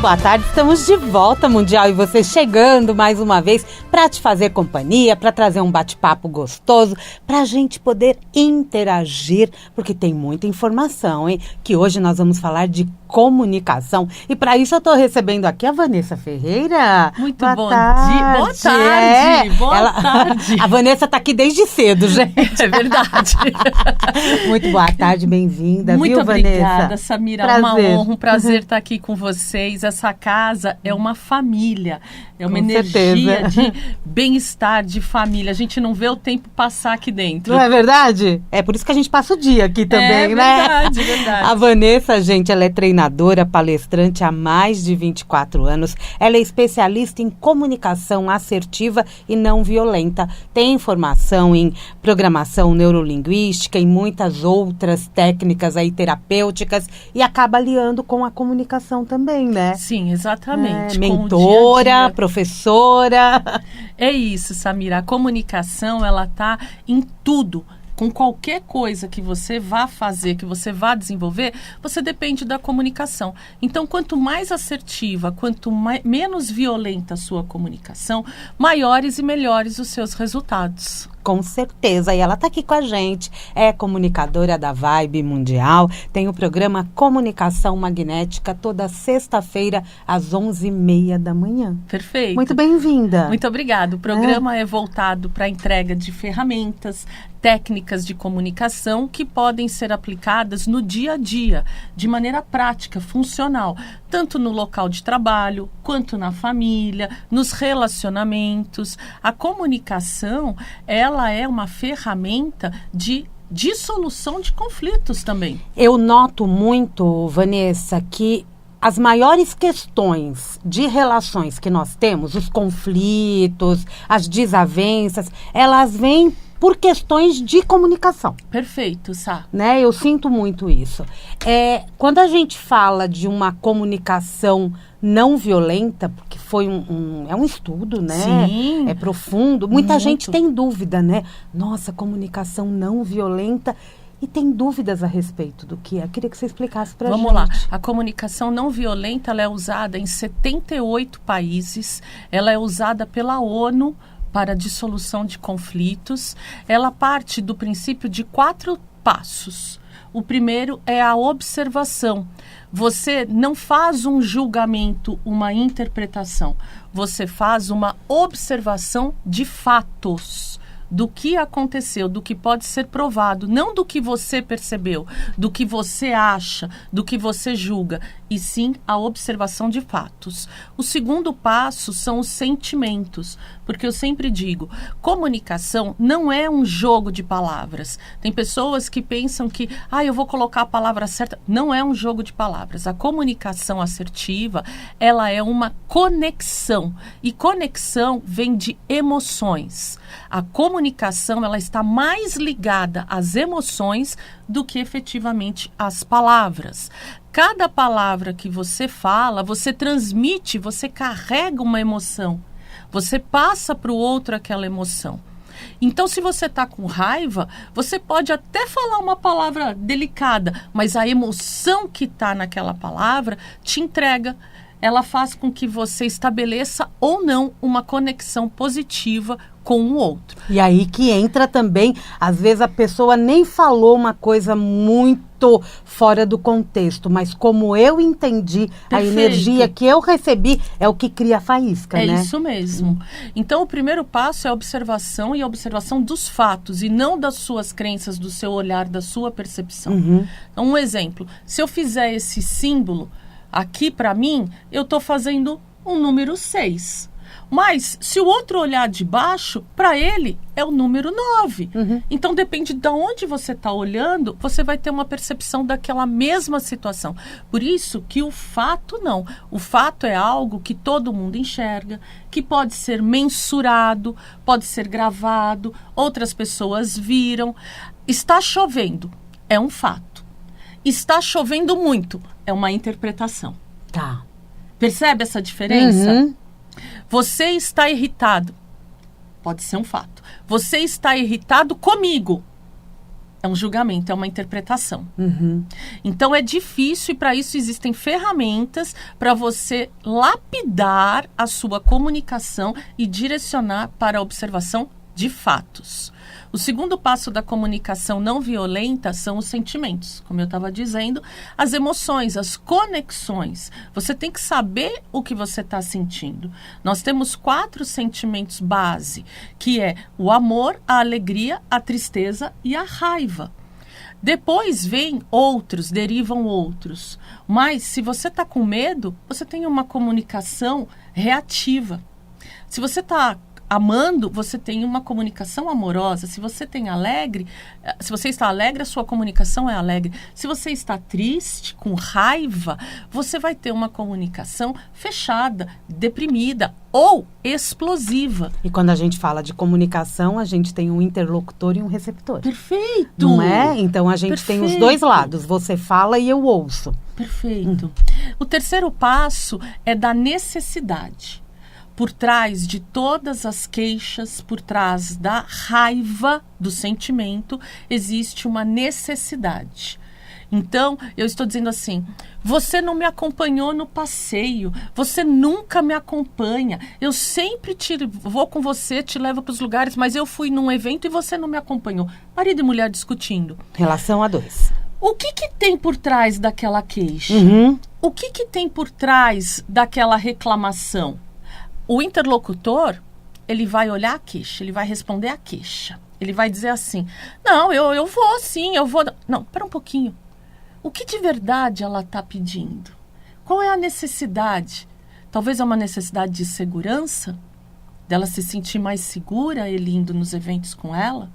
boa tarde. Estamos de volta, Mundial, e você chegando mais uma vez para te fazer companhia, para trazer um bate-papo gostoso, para a gente poder interagir, porque tem muita informação, hein? Que hoje nós vamos falar de comunicação. E para isso eu estou recebendo aqui a Vanessa Ferreira. Muito boa bom tarde. dia. Boa tarde. Boa tarde. A Vanessa está aqui desde cedo, gente. É verdade. Muito boa tarde, bem-vinda. Muito viu, obrigada, Vanessa? Samira. Prazer. Uma honra, um prazer estar aqui com vocês. Essa casa é uma família, é uma energia de bem-estar, de família. A gente não vê o tempo passar aqui dentro. Não é verdade? É por isso que a gente passa o dia aqui também, né? Verdade, verdade. A Vanessa, gente, ela é treinadora, palestrante há mais de 24 anos. Ela é especialista em comunicação assertiva e não violenta. Tem formação em programação neurolinguística e muitas outras técnicas aí terapêuticas e acaba aliando com a comunicação também, né? Sim, exatamente. Mentora, dia a dia. professora. É isso, Samira. A comunicação, ela tá em tudo. Com qualquer coisa que você vá fazer, que você vá desenvolver, você depende da comunicação. Então, quanto mais assertiva, menos violenta a sua comunicação, maiores e melhores os seus resultados. Com certeza, e ela está aqui com a gente, é comunicadora da Vibe Mundial, tem o programa Comunicação Magnética toda sexta-feira às 11h30 da manhã. Perfeito. Muito bem-vinda. Muito obrigada. O programa é voltado para a entrega de ferramentas, técnicas de comunicação que podem ser aplicadas no dia a dia, de maneira prática, funcional, tanto no local de trabalho, quanto na família, nos relacionamentos. A comunicação, ela é uma ferramenta de dissolução de conflitos também. Eu noto muito, Vanessa, que as maiores questões de relações que nós temos, os conflitos, as desavenças, elas vêm por questões de comunicação. Perfeito, Sá. Né? Eu sinto muito isso. Quando a gente fala de uma comunicação não violenta, porque foi é um estudo, né? Sim. É profundo. Muita Muito. gente tem dúvida, né? Nossa, comunicação não violenta. E tem dúvidas a respeito do que é. Queria que você explicasse para a gente. Vamos lá. A comunicação não violenta, ela é usada em 78 países. Ela é usada pela ONU para a dissolução de conflitos. Ela parte do princípio de 4 passos. O primeiro é a observação. Você não faz um julgamento, uma interpretação. Você faz uma observação de fatos. Do que aconteceu, do que pode ser provado, não do que você percebeu, do que você acha, do que você julga, e sim a observação de fatos. O segundo passo são os sentimentos, porque eu sempre digo, comunicação não é um jogo de palavras. Tem pessoas que pensam que, eu vou colocar a palavra certa. Não é um jogo de palavras. A comunicação assertiva, ela é uma conexão, e conexão vem de emoções. A comunicação, ela está mais ligada às emoções do que efetivamente às palavras. Cada palavra que você fala, você transmite, você carrega uma emoção. Você passa para o outro aquela emoção. Então, se você está com raiva, você pode até falar uma palavra delicada, mas a emoção que está naquela palavra te entrega. Ela faz com que você estabeleça ou não uma conexão positiva com o outro. E aí que entra também, às vezes a pessoa nem falou uma coisa muito fora do contexto, mas como eu entendi, Perfeito. A energia que eu recebi é o que cria a faísca, né? É isso mesmo. Então, o primeiro passo é a observação, e a observação dos fatos, e não das suas crenças, do seu olhar, da sua percepção. Então, um exemplo, se eu fizer esse símbolo aqui para mim, eu estou fazendo um número 6. Mas, se o outro olhar de baixo, para ele é o número 9. Então, depende de onde você está olhando, você vai ter uma percepção daquela mesma situação. Por isso que o fato não. O fato é algo que todo mundo enxerga, que pode ser mensurado, pode ser gravado, outras pessoas viram. Está chovendo, é um fato. Está chovendo muito, é uma interpretação. Tá. Percebe essa diferença? Você está irritado. Pode ser um fato. Você está irritado comigo. É um julgamento, é uma interpretação. Uhum. Então é difícil e para isso existem ferramentas para você lapidar a sua comunicação e direcionar para a observação de fatos. O segundo passo da comunicação não violenta são os sentimentos, como eu estava dizendo, as emoções, as conexões. Você tem que saber o que você está sentindo. Nós temos 4 sentimentos base, que é o amor, a alegria, a tristeza e a raiva. Depois vem outros, derivam outros. Mas se você está com medo, você tem uma comunicação reativa. Se você está amando, você tem uma comunicação amorosa. Se você está alegre, a sua comunicação é alegre. Se você está triste, com raiva, você vai ter uma comunicação fechada, deprimida ou explosiva. E quando a gente fala de comunicação, a gente tem um interlocutor e um receptor. Perfeito! Não é? Então a gente tem os dois lados. Você fala e eu ouço. Perfeito. O terceiro passo é da necessidade. Por trás de todas as queixas, por trás da raiva do sentimento, existe uma necessidade. Então, eu estou dizendo assim, você não me acompanhou no passeio, você nunca me acompanha, eu sempre vou com você, te levo para os lugares, mas eu fui num evento e você não me acompanhou. Marido e mulher discutindo. Relação a 2. O que tem por trás daquela queixa? Uhum. O que tem por trás daquela reclamação? O interlocutor, ele vai olhar a queixa, ele vai responder a queixa. Ele vai dizer assim, não, eu vou sim, eu vou... Não, espera um pouquinho. O que de verdade ela está pedindo? Qual é a necessidade? Talvez é uma necessidade de segurança? Dela se sentir mais segura, ele indo nos eventos com ela?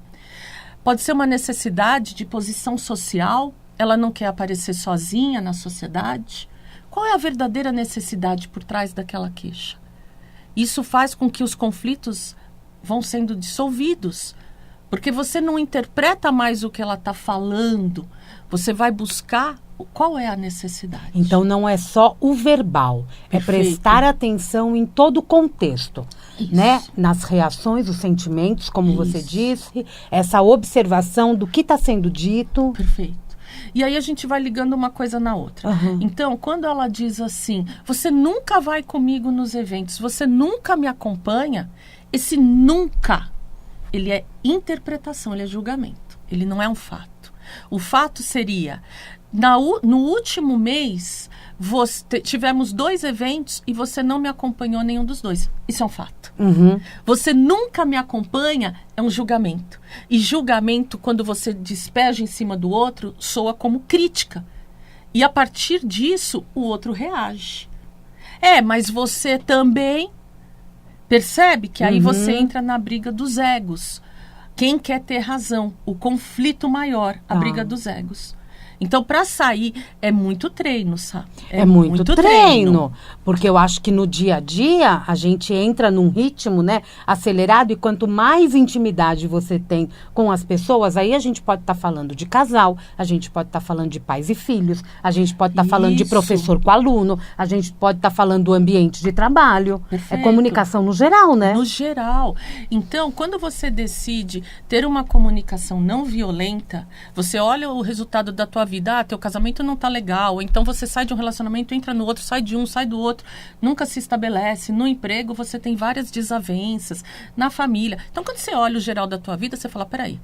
Pode ser uma necessidade de posição social? Ela não quer aparecer sozinha na sociedade? Qual é a verdadeira necessidade por trás daquela queixa? Isso faz com que os conflitos vão sendo dissolvidos, porque você não interpreta mais o que ela está falando, você vai buscar qual é a necessidade. Então não é só o verbal, Perfeito. É prestar atenção em todo o contexto, né? Nas reações, os sentimentos, como você disse, essa observação do que está sendo dito. Perfeito. E aí a gente vai ligando uma coisa na outra. Uhum. Então, quando ela diz assim, você nunca vai comigo nos eventos, você nunca me acompanha, esse nunca, ele é interpretação, ele é julgamento. Ele não é um fato. O fato seria, no último mês, tivemos 2 eventos e você não me acompanhou nenhum dos 2. Isso é um fato. Uhum. Você nunca me acompanha é um julgamento. E julgamento, quando você despeja em cima do outro, soa como crítica. E a partir disso, o outro reage. Mas você também... Percebe que aí você entra na briga dos egos. Quem quer ter razão? O conflito maior, a briga dos egos. Então, para sair, é muito treino, sabe? É muito treino. Porque eu acho que no dia a dia, a gente entra num ritmo, né, acelerado. E quanto mais intimidade você tem com as pessoas, aí a gente pode estar falando de casal, a gente pode estar falando de pais e filhos, a gente pode estar falando de professor com aluno, a gente pode estar falando do ambiente de trabalho. Perfeito. É comunicação no geral, né? No geral. Então, quando você decide ter uma comunicação não violenta, você olha o resultado da tua vida, teu casamento não tá legal, ou então você sai de um relacionamento, entra no outro, sai de um, sai do outro, nunca se estabelece, no emprego você tem várias desavenças, na família. Então, quando você olha o geral da tua vida, você fala, peraí,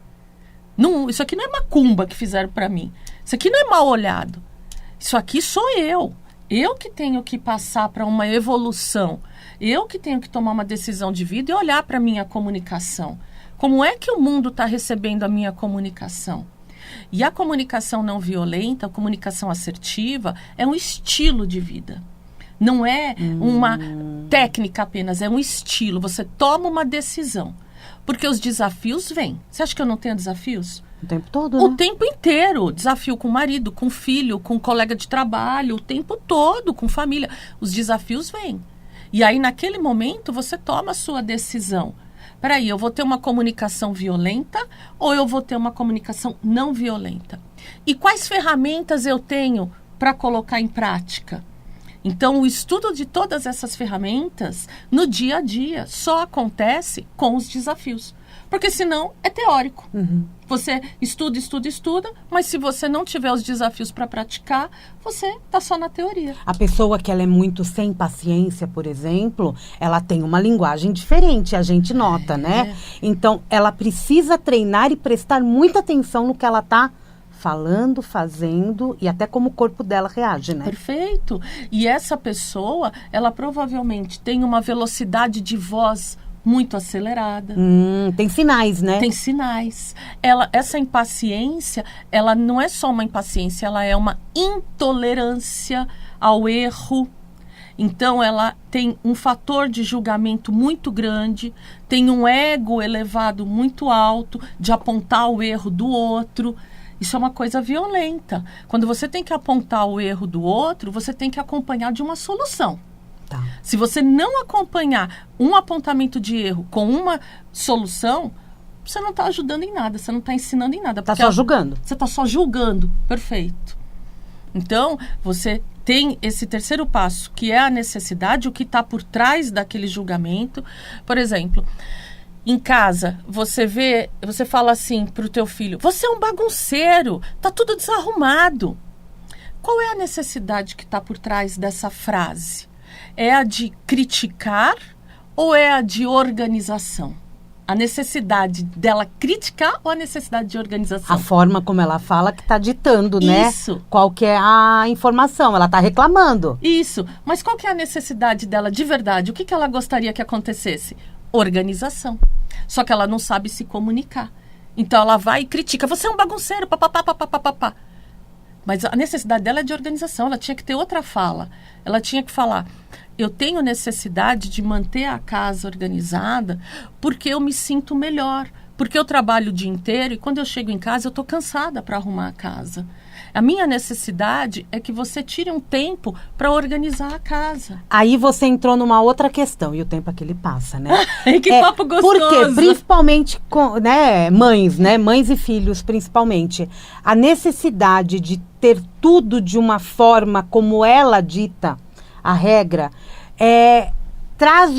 isso aqui não é macumba que fizeram para mim, isso aqui não é mal olhado, isso aqui sou eu que tenho que passar para uma evolução, eu que tenho que tomar uma decisão de vida e olhar para a minha comunicação. Como é que o mundo está recebendo a minha comunicação? E a comunicação não violenta, a comunicação assertiva, é um estilo de vida. Não é uma técnica apenas, é um estilo. Você toma uma decisão. Porque os desafios vêm. Você acha que eu não tenho desafios? O tempo todo, O né? tempo inteiro. Desafio com o marido, com o filho, com o colega de trabalho, o tempo todo, com família. Os desafios vêm. E aí, naquele momento, você toma a sua decisão. Peraí, eu vou ter uma comunicação violenta ou eu vou ter uma comunicação não violenta? E quais ferramentas eu tenho para colocar em prática? Então, o estudo de todas essas ferramentas no dia a dia só acontece com os desafios. Porque senão é teórico. Você estuda, mas se você não tiver os desafios para praticar, você está só na teoria. A pessoa que ela é muito sem paciência, por exemplo, ela tem uma linguagem diferente, a gente nota, né? Então, ela precisa treinar e prestar muita atenção no que ela está falando, fazendo e até como o corpo dela reage, né? Perfeito. E essa pessoa, ela provavelmente tem uma velocidade de voz muito acelerada. Tem sinais, né? Tem sinais. Essa impaciência, ela não é só uma impaciência, ela é uma intolerância ao erro. Então, ela tem um fator de julgamento muito grande, tem um ego elevado muito alto de apontar o erro do outro. Isso é uma coisa violenta. Quando você tem que apontar o erro do outro, você tem que acompanhar de uma solução. Tá. Se você não acompanhar um apontamento de erro com uma solução, você não está ajudando em nada, você não está ensinando em nada. Está só julgando. Você está só julgando. Perfeito. Então, você tem esse terceiro passo, que é a necessidade, o que está por trás daquele julgamento. Por exemplo, em casa, você fala assim para o teu filho, você é um bagunceiro, tá tudo desarrumado. Qual é a necessidade que está por trás dessa frase? É a de criticar ou é a de organização? A necessidade dela criticar ou a necessidade de organização? A forma como ela fala que está ditando, né? Isso. Qual que é a informação? Ela está reclamando. Isso. Mas qual que é a necessidade dela de verdade? O que ela gostaria que acontecesse? Organização. Só que ela não sabe se comunicar. Então ela vai e critica. Você é um bagunceiro, papapá, papapá. Mas a necessidade dela é de organização. Ela tinha que ter outra fala. Ela tinha que falar, eu tenho necessidade de manter a casa organizada porque eu me sinto melhor. Porque eu trabalho o dia inteiro e quando eu chego em casa eu estou cansada para arrumar a casa. A minha necessidade é que você tire um tempo para organizar a casa. Aí você entrou numa outra questão, e o tempo aquele passa, né? Que papo gostoso! Porque, principalmente, né, mães e filhos, principalmente, a necessidade de ter tudo de uma forma como ela dita, a regra, traz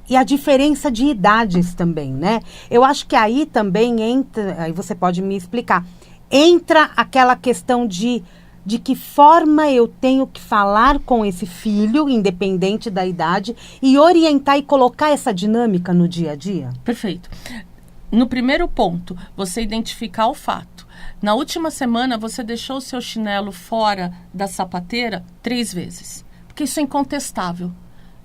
e a diferença de idades também, né? Eu acho que aí também entra, aí você pode me explicar, entra aquela questão de que forma eu tenho que falar com esse filho, independente da idade, e orientar e colocar essa dinâmica no dia a dia? Perfeito. No primeiro ponto, você identificar o fato. Na última semana, você deixou o seu chinelo fora da sapateira 3 vezes. Porque isso é incontestável.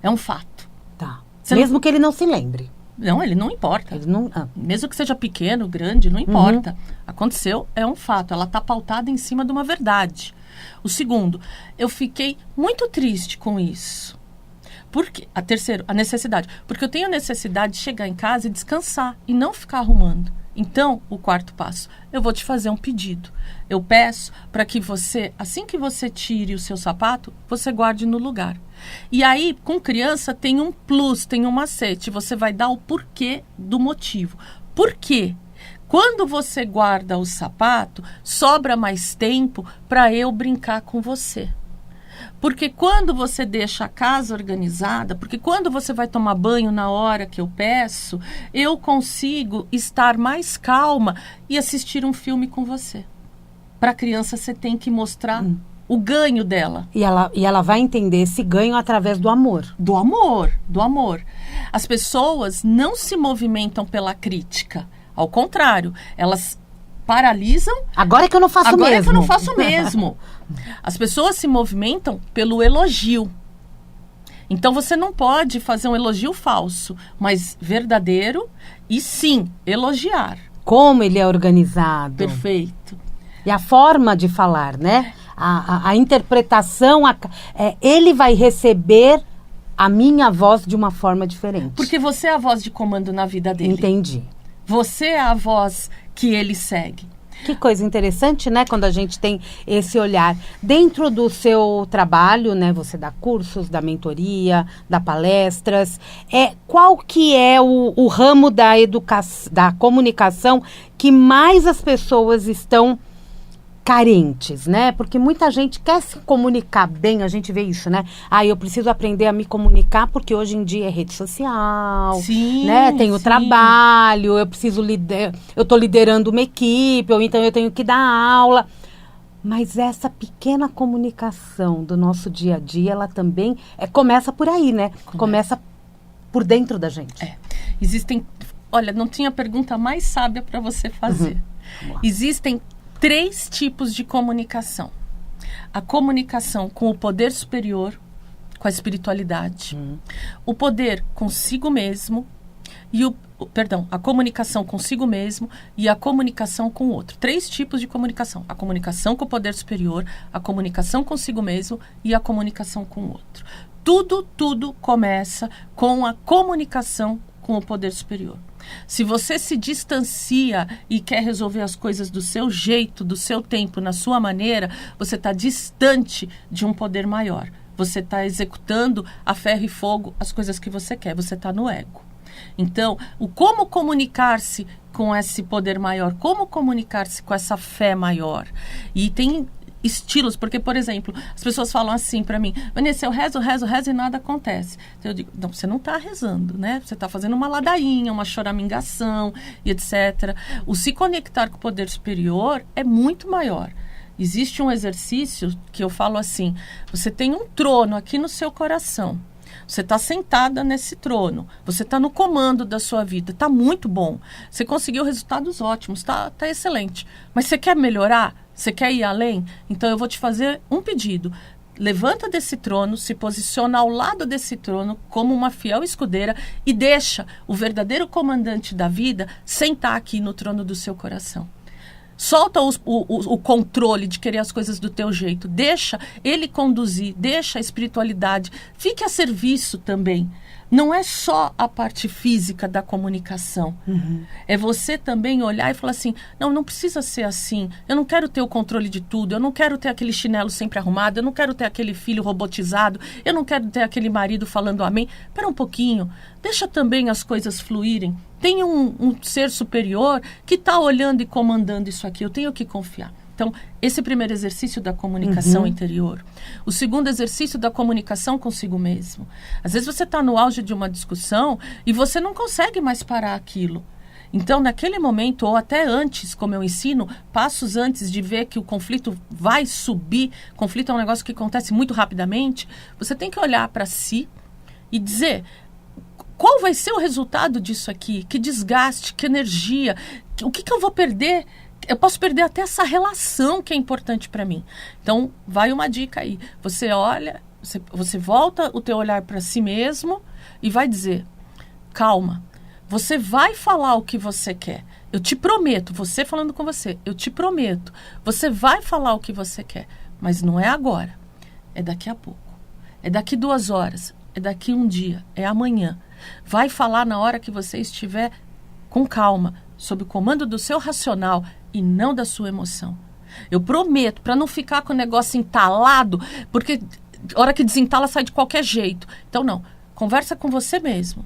É um fato. Tá. Mesmo que ele não se lembre. Não, ele não importa. Ele não, Mesmo que seja pequeno, grande, não importa. Aconteceu, é um fato. Ela está pautada em cima de uma verdade. O segundo, eu fiquei muito triste com isso. Porque, terceiro, a necessidade. Porque eu tenho a necessidade de chegar em casa e descansar e não ficar arrumando. Então, o quarto passo, eu vou te fazer um pedido. Eu peço para que você, assim que você tire o seu sapato, você guarde no lugar. E aí, com criança, tem um plus, tem um macete. Você vai dar o porquê do motivo. Por quê? Quando você guarda o sapato, sobra mais tempo para eu brincar com você. Porque quando você deixa a casa organizada, porque quando você vai tomar banho na hora que eu peço, eu consigo estar mais calma e assistir um filme com você. Para a criança, você tem que mostrar o ganho dela. E ela vai entender esse ganho através do amor. Do amor, do amor. As pessoas não se movimentam pela crítica. Ao contrário, elas paralisam. Agora é que eu não faço mesmo. Agora é que eu não faço mesmo. As pessoas se movimentam pelo elogio. Então você não pode fazer um elogio falso, mas verdadeiro e sim, elogiar. Como ele é organizado. Perfeito. E a forma de falar, né? A interpretação, ele vai receber a minha voz de uma forma diferente. Porque você é a voz de comando na vida dele. Entendi. Você é a voz que ele segue. Que coisa interessante, né? Quando a gente tem esse olhar. Dentro do seu trabalho, né? Você dá cursos, dá mentoria, dá palestras. Qual que é o ramo da comunicação que mais as pessoas estão carentes, né? Porque muita gente quer se comunicar bem, a gente vê isso, né? Eu preciso aprender a me comunicar porque hoje em dia é rede social, sim, né? Tenho sim. trabalho, eu preciso eu tô liderando uma equipe, ou então eu tenho que dar aula. Mas essa pequena comunicação do nosso dia a dia, ela também começa por aí, né? Começa por dentro da gente. Existem... Olha, não tinha pergunta mais sábia para você fazer. Existem 3 tipos de comunicação. A comunicação com o poder superior, com a espiritualidade. O poder consigo mesmo e a comunicação consigo mesmo e a comunicação com o outro. 3 tipos de comunicação. A comunicação com o poder superior, a comunicação consigo mesmo e a comunicação com o outro. Tudo começa com a comunicação com o poder superior. Se você se distancia e quer resolver as coisas do seu jeito, do seu tempo, na sua maneira, você está distante de um poder maior. Você está executando a ferro e fogo as coisas que você quer. Você está no ego. Então, como comunicar-se com esse poder maior? Como comunicar-se com essa fé maior? E tem estilos, porque, por exemplo, as pessoas falam assim para mim: Vanessa, eu rezo e nada acontece. Então eu digo: não, você não está rezando, né? Você está fazendo uma ladainha, uma choramingação e etc. O se conectar com o poder superior é muito maior. Existe um exercício que eu falo assim: você tem um trono aqui no seu coração. Você está sentada nesse trono. Você está no comando da sua vida. Está muito bom. Você conseguiu resultados ótimos. Está excelente. Mas você quer melhorar? Você quer ir além? Então eu vou te fazer um pedido. Levanta desse trono, se posiciona ao lado desse trono como uma fiel escudeira e deixa o verdadeiro comandante da vida sentar aqui no trono do seu coração. Solta o controle de querer as coisas do teu jeito. Deixa ele conduzir, deixa a espiritualidade. Fique a serviço também. Não é só a parte física da comunicação. É você também olhar e falar assim: não precisa ser assim. Eu não quero ter o controle de tudo. Eu não quero ter aquele chinelo sempre arrumado. Eu não quero ter aquele filho robotizado. Eu não quero ter aquele marido falando amém. Espera um pouquinho. Deixa também as coisas fluírem. Tem um ser superior que está olhando e comandando isso aqui. Eu tenho que confiar. Então, esse é o primeiro exercício da comunicação interior. O segundo exercício da comunicação consigo mesmo. Às vezes você está no auge de uma discussão e você não consegue mais parar aquilo. Então, naquele momento, ou até antes, como eu ensino, passos antes de ver que o conflito vai subir, conflito é um negócio que acontece muito rapidamente, você tem que olhar para si e dizer: qual vai ser o resultado disso aqui? Que desgaste, que energia, o que eu vou perder? Eu posso perder até essa relação que é importante para mim. Então, vai uma dica aí. Você olha, você volta o teu olhar para si mesmo e vai dizer: calma, você vai falar o que você quer. Eu te prometo, você falando com você, eu te prometo, você vai falar o que você quer. Mas não é agora, é daqui a pouco. É daqui 2 horas, é daqui 1 dia, é amanhã. Vai falar na hora que você estiver com calma, sob o comando do seu racional e não da sua emoção. Eu prometo, para não ficar com o negócio entalado, porque a hora que desentala sai de qualquer jeito. Então não, conversa com você mesmo.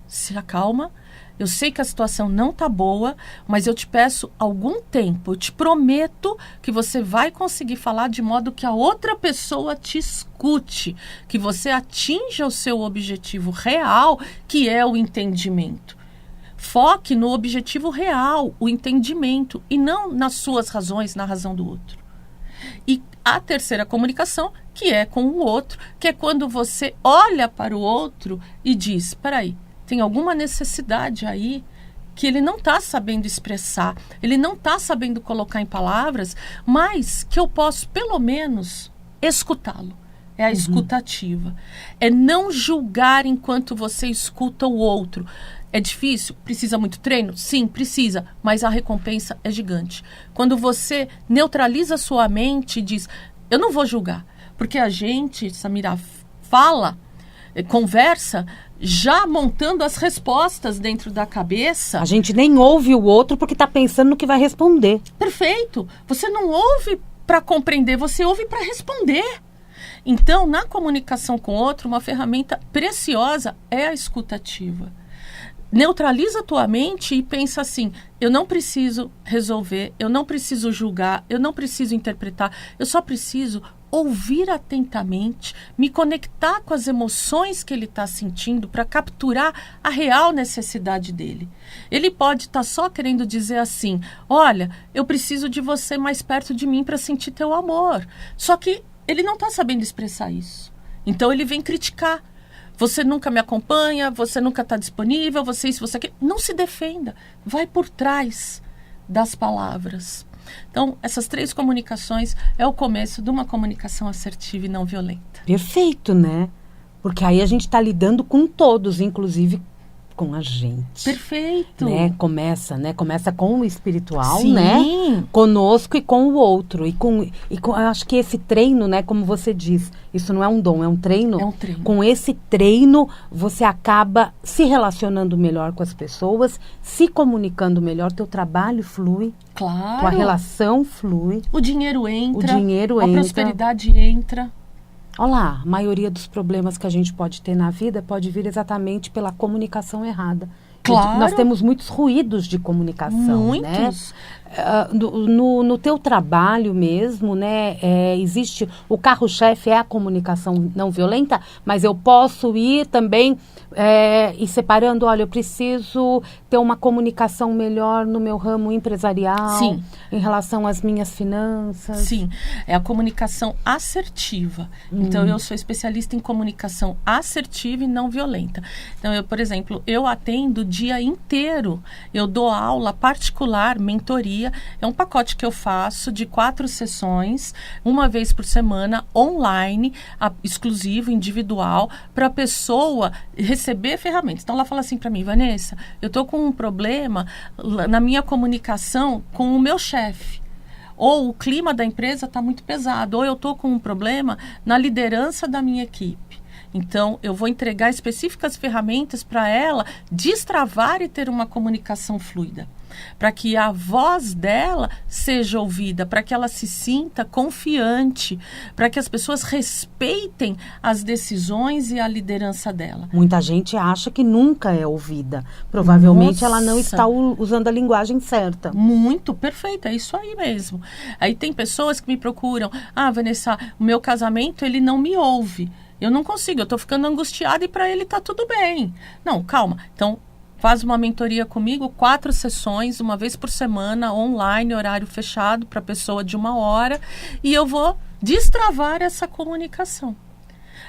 Se acalma. Eu sei que a situação não está boa, mas eu te peço algum tempo. Eu te prometo que você vai conseguir falar de modo que a outra pessoa te escute, que você atinja o seu objetivo real, que é o entendimento. Foque no objetivo real, o entendimento, e não nas suas razões, na razão do outro. E a terceira comunicação, que é com o outro, que é quando você olha para o outro e diz: espera aí, tem alguma necessidade aí que ele não está sabendo expressar, ele não está sabendo colocar em palavras, mas que eu posso, pelo menos, escutá-lo. É a escutativa. É não julgar enquanto você escuta o outro. É difícil? Precisa muito treino? Sim, precisa, mas a recompensa é gigante. Quando você neutraliza a sua mente e diz: eu não vou julgar, porque a gente, Samira, fala, conversa, já montando as respostas dentro da cabeça. A gente nem ouve o outro porque está pensando no que vai responder. Perfeito. Você não ouve para compreender, você ouve para responder. Então, na comunicação com o outro, uma ferramenta preciosa é a escutativa. neutraliza a tua mente e pensa assim, eu não preciso resolver, eu não preciso julgar, eu não preciso interpretar, eu só preciso ouvir atentamente, me conectar com as emoções que ele está sentindo para capturar a real necessidade dele. Ele pode estar só querendo dizer assim, olha, eu preciso de você mais perto de mim para sentir teu amor. Só que ele não está sabendo expressar isso. Então ele vem criticar. Você nunca me acompanha, você nunca está disponível, você isso, você aquilo. Não se defenda. Vai por trás das palavras. Então, essas 3 comunicações é o começo de uma comunicação assertiva e não violenta. Perfeito, né? Porque aí a gente está lidando com todos, inclusive com a gente. Perfeito. Né? Começa com o espiritual, Sim. né? Conosco e com o outro. E com, eu acho que esse treino, né? Como você diz, isso não é um dom, é um treino. É um treino. Com esse treino, você acaba se relacionando melhor com as pessoas, se comunicando melhor, teu trabalho flui. Claro. Tua relação flui. O dinheiro entra. A prosperidade entra. Olha lá, a maioria dos problemas que a gente pode ter na vida pode vir exatamente pela comunicação errada. Claro. Nós temos muitos ruídos de comunicação, muitos. Né? No teu trabalho mesmo, né, existe, o carro-chefe é a comunicação não violenta, mas eu posso ir também ir separando, olha, eu preciso ter uma comunicação melhor no meu ramo empresarial. Sim. Em relação às minhas finanças. Sim, é a comunicação assertiva. Então, eu sou especialista em comunicação assertiva e não violenta. Então, por exemplo, eu atendo o dia inteiro. Eu dou aula particular, mentoria. É um pacote que eu faço de 4 sessões, uma vez por semana, online, exclusivo, individual, para a pessoa receber ferramentas. Então, ela fala assim para mim, Vanessa, eu estou com um problema na minha comunicação com o meu chefe. Ou o clima da empresa está muito pesado, ou eu estou com um problema na liderança da minha equipe. Então, eu vou entregar específicas ferramentas para ela destravar e ter uma comunicação fluida. Para que a voz dela seja ouvida, para que ela se sinta confiante, para que as pessoas respeitem as decisões e a liderança dela. Muita gente acha que nunca é ouvida. Provavelmente ela não está usando a linguagem certa. Muito, perfeito, é isso aí mesmo. Aí tem pessoas que me procuram, Vanessa, o meu casamento, ele não me ouve. Eu não consigo, eu estou ficando angustiada e para ele está tudo bem. Não, calma. Então, faz uma mentoria comigo, 4 sessões, uma vez por semana, online, horário fechado para a pessoa de 1 hora. E eu vou destravar essa comunicação.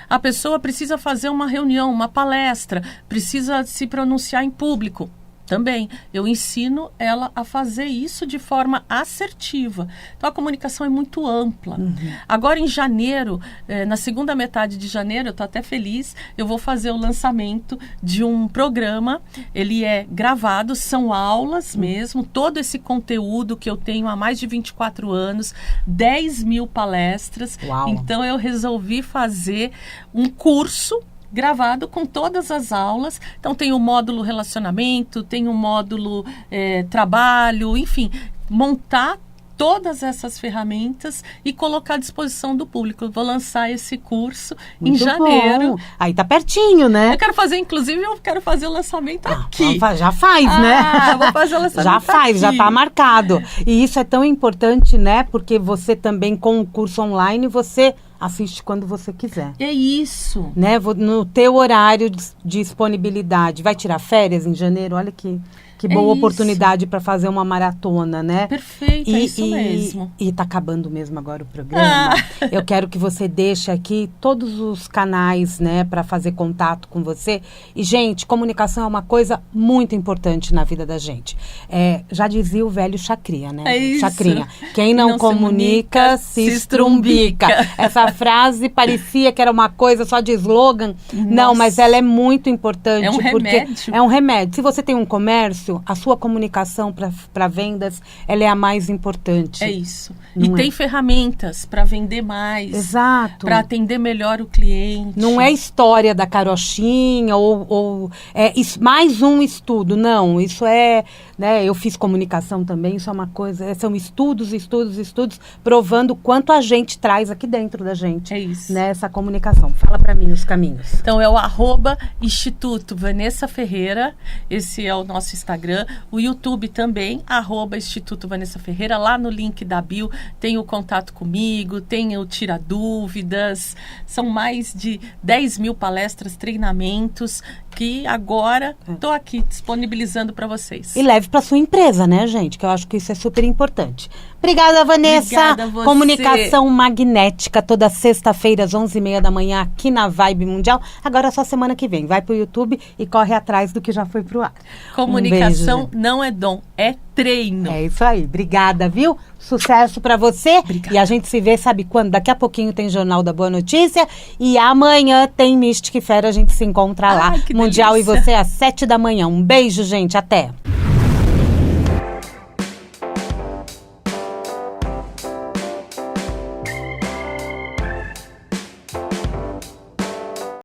A pessoa precisa fazer uma reunião, uma palestra, precisa se pronunciar em público. Também, eu ensino ela a fazer isso de forma assertiva. Então, a comunicação é muito ampla. Agora, em janeiro, na segunda metade de janeiro, eu estou até feliz, eu vou fazer o lançamento de um programa. Ele é gravado, são aulas mesmo, todo esse conteúdo que eu tenho há mais de 24 anos, 10 mil palestras. Uau. Então, eu resolvi fazer um curso gravado com todas as aulas. Então, tem o módulo relacionamento, tem o módulo trabalho, enfim, montar todas essas ferramentas e colocar à disposição do público. Eu vou lançar esse curso em janeiro. Bom. Aí tá pertinho, né? Eu quero fazer, inclusive, o lançamento aqui. Já faz, né? Vou fazer o lançamento já faz, aqui. já tá marcado. E isso é tão importante, né? Porque você também, com o curso online, você assiste quando você quiser. É isso. Né? No teu horário de disponibilidade. Vai tirar férias em janeiro? Olha que boa oportunidade para fazer uma maratona, né? Perfeito, é isso mesmo. E tá acabando mesmo agora o programa. Eu quero que você deixe aqui todos os canais, né, para fazer contato com você. E, gente, comunicação é uma coisa muito importante na vida da gente. Já dizia o velho Chacrinha, né? É isso. Chacrinha. Quem não comunica, se estrumbica. Essa frase parecia que era uma coisa só de slogan. Nossa. Não, mas ela é muito importante. É um remédio. É um remédio. Se você tem um comércio, negócio, a sua comunicação para vendas, ela é a mais importante. É isso. E tem ferramentas para vender mais. Exato. Para atender melhor o cliente. Não é história da carochinha ou mais um estudo. Não, isso é... Né, eu fiz comunicação também, isso é uma coisa... São estudos, provando quanto a gente traz aqui dentro da gente. É isso. Né, essa comunicação. Fala para mim os caminhos. Então, é o @Instituto Vanessa Ferreira. Esse é o nosso Instagram. O YouTube também, @Instituto Vanessa Ferreira. Lá no link da bio tem o contato comigo, tem o Tira Dúvidas. São mais de 10 mil palestras, treinamentos que agora estou aqui disponibilizando para vocês. E leve para sua empresa, né, gente? Que eu acho que isso é super importante. Obrigada, Vanessa. Obrigada a você. Comunicação magnética, toda sexta-feira, às 11h30 da manhã, aqui na Vibe Mundial. Agora é só semana que vem. Vai pro YouTube e corre atrás do que já foi pro ar. Comunicação não é dom, é treino. É isso aí. Obrigada, viu? Sucesso para você. Obrigada. E a gente se vê, sabe quando? Daqui a pouquinho tem Jornal da Boa Notícia. E amanhã tem Mystic Fera. A gente se encontra lá. Que Mundial delícia. e você às 7 da manhã. Um beijo, gente. Até.